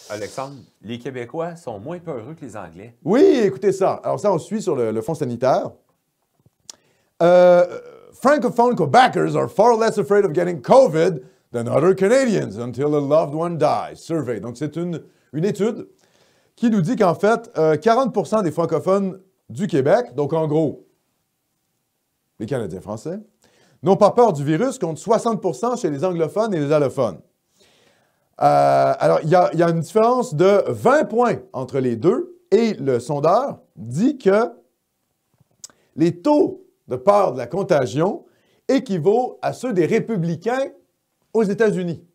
Alexandre, les Québécois sont moins peureux que les Anglais. Oui, écoutez ça. Alors ça, on suit sur le Fonds sanitaire. Francophone Quebecers are far less afraid of getting COVID than other Canadians until a loved one dies. Survey. Donc, c'est une étude qui nous dit qu'en fait, 40% des francophones du Québec, donc en gros, les Canadiens français, n'ont pas peur du virus contre 60% chez les anglophones et les allophones. Alors, il y a une différence de 20 points entre les deux et le sondeur dit que les taux de peur de la contagion équivaut à ceux des républicains aux États-Unis.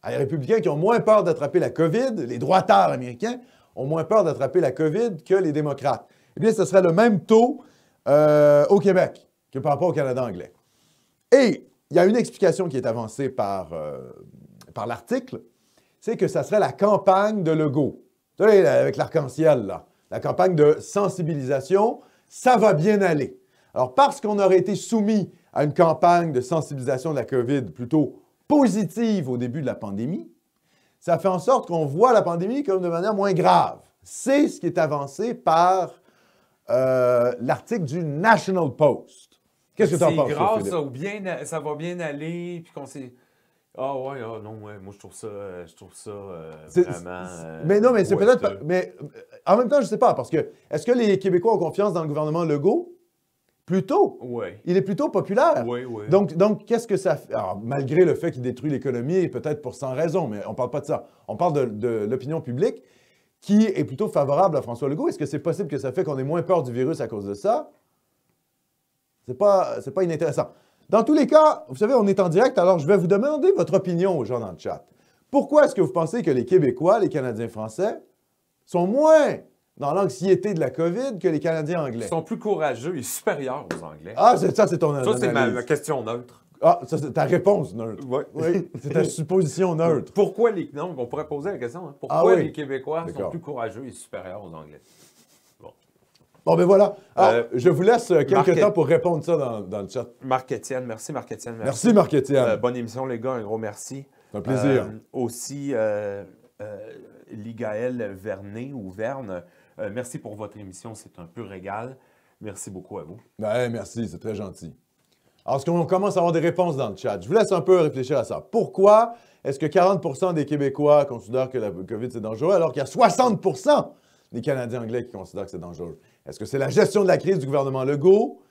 Les républicains qui ont moins peur d'attraper la COVID, les droitards américains ont moins peur d'attraper la COVID que les démocrates. Eh bien, ce serait le même taux au Québec que par rapport au Canada anglais. Et il y a une explication qui est avancée par l'article, c'est que ça serait la campagne de Legault. Vous savez, avec l'arc-en-ciel, là, la campagne de sensibilisation, ça va bien aller. Alors, parce qu'on aurait été soumis à une campagne de sensibilisation de la COVID plutôt positive au début de la pandémie, ça fait en sorte qu'on voit la pandémie comme de manière moins grave. C'est ce qui est avancé par l'article du National Post. Qu'est-ce que tu en penses? C'est grâce ou bien ça va bien aller, puis qu'on s'est... Ah ouais, ah non, ouais, moi je trouve ça vraiment... mais non, mais c'est peut-être... Mais en même temps, je ne sais pas, parce que est-ce que les Québécois ont confiance dans le gouvernement Legault? Plutôt. Oui. Il est plutôt populaire. Oui, oui. Donc qu'est-ce que ça fait? Alors, malgré le fait qu'il détruit l'économie, et peut-être pour 100 raisons, mais on ne parle pas de ça. On parle de l'opinion publique qui est plutôt favorable à François Legault. Est-ce que c'est possible que ça fait qu'on ait moins peur du virus à cause de ça? C'est pas inintéressant. Dans tous les cas, vous savez, on est en direct, alors je vais vous demander votre opinion aux gens dans le chat. Pourquoi est-ce que vous pensez que les Québécois, les Canadiens français, sont moins dans l'anxiété de la COVID que les Canadiens anglais? Ils sont plus courageux et supérieurs aux Anglais. Ah, ça, c'est ton analyse. Ça, c'est ma question neutre. Ah, ça, c'est ta réponse neutre. Ouais. Oui, c'est ta supposition neutre. Pourquoi les... Non, on pourrait poser la question. Hein. Pourquoi les Québécois sont plus courageux et supérieurs aux Anglais? Bon, ben voilà. Alors, je vous laisse quelques temps pour répondre ça dans le chat. Marc-Étienne, merci Marc-Étienne. Merci Marc-Étienne. Bonne émission, les gars, un gros merci. C'est un plaisir. Aussi, Ligaël Vernet ou Verne, merci pour votre émission, c'est un peu régal. Merci beaucoup à vous. Ben, merci, c'est très gentil. Alors, est-ce qu'on commence à avoir des réponses dans le chat? Je vous laisse un peu réfléchir à ça. Pourquoi est-ce que 40% des Québécois considèrent que la COVID, c'est dangereux, alors qu'il y a 60% des Canadiens anglais qui considèrent que c'est dangereux? Est-ce que c'est la gestion de la crise du gouvernement Legault?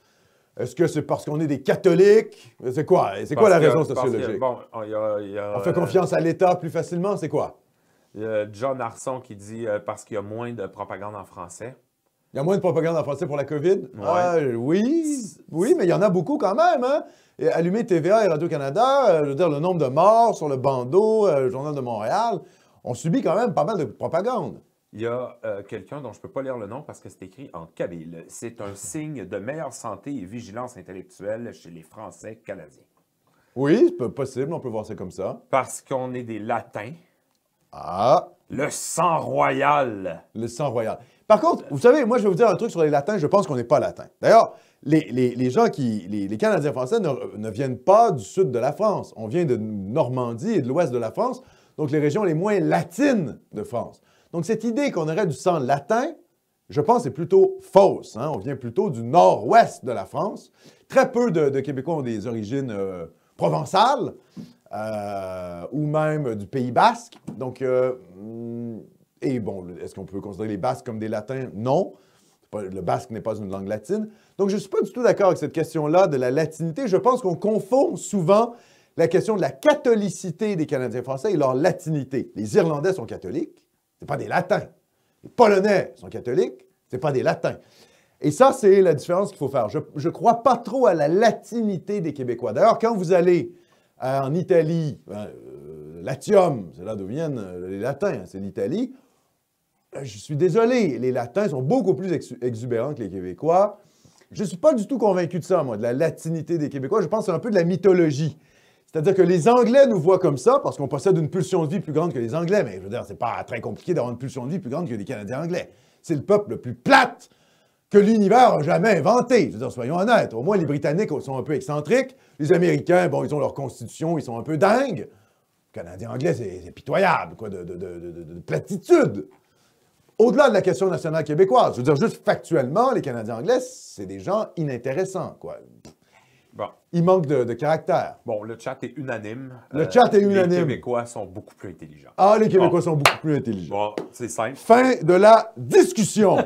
Est-ce que c'est parce qu'on est des catholiques? C'est quoi? C'est quoi la raison sociologique? On fait confiance à l'État plus facilement? C'est quoi? Il y a John Arson qui dit parce qu'il y a moins de propagande en français. Il y a moins de propagande en français pour la COVID? Ouais. Oui, mais il y en a beaucoup quand même. Hein? Allumez TVA et Radio-Canada, je veux dire, le nombre de morts sur le bandeau, le Journal de Montréal, on subit quand même pas mal de propagande. Il y a quelqu'un dont je ne peux pas lire le nom parce que c'est écrit en kabyle. C'est un signe de meilleure santé et vigilance intellectuelle chez les Français canadiens. Oui, c'est possible, on peut voir ça comme ça. Parce qu'on est des latins. Ah! Le sang royal. Le sang royal. Par contre, vous savez, moi, je vais vous dire un truc sur les latins, je pense qu'on n'est pas latins. D'ailleurs, les gens les Canadiens français ne viennent pas du sud de la France. On vient de Normandie et de l'ouest de la France, donc les régions les moins latines de France. Donc, cette idée qu'on aurait du sang latin, je pense, est plutôt fausse. Hein? On vient plutôt du nord-ouest de la France. Très peu de Québécois ont des origines provençales ou même du Pays basque. Donc, et bon, est-ce qu'on peut considérer les Basques comme des latins? Non. Le basque n'est pas une langue latine. Donc, je ne suis pas du tout d'accord avec cette question-là de la latinité. Je pense qu'on confond souvent la question de la catholicité des Canadiens français et leur latinité. Les Irlandais sont catholiques. Ce pas des latins. Les Polonais sont catholiques, ce pas des latins. Et ça, c'est la différence qu'il faut faire. Je ne crois pas trop à la latinité des Québécois. D'ailleurs, quand vous allez en Italie, Latium, c'est là d'où viennent les latins, c'est l'Italie, je suis désolé, les latins sont beaucoup plus exubérants que les Québécois. Je ne suis pas du tout convaincu de ça, moi, de la latinité des Québécois. Je pense que c'est un peu de la mythologie. C'est-à-dire que les Anglais nous voient comme ça parce qu'on possède une pulsion de vie plus grande que les Anglais. Mais je veux dire, c'est pas très compliqué d'avoir une pulsion de vie plus grande que les Canadiens anglais. C'est le peuple le plus plate que l'univers a jamais inventé. Je veux dire, soyons honnêtes. Au moins, les Britanniques sont un peu excentriques. Les Américains, bon, ils ont leur constitution, ils sont un peu dingues. Le Canadien anglais, c'est pitoyable, quoi, de platitude. Au-delà de la question nationale québécoise, je veux dire, juste factuellement, les Canadiens anglais, c'est des gens inintéressants, quoi. Bon. Ils manquent de caractère. Bon, le chat est unanime. Le chat est unanime. Les Québécois sont beaucoup plus intelligents. Ah, les Québécois sont beaucoup plus intelligents. Bon, c'est simple. Fin de la discussion.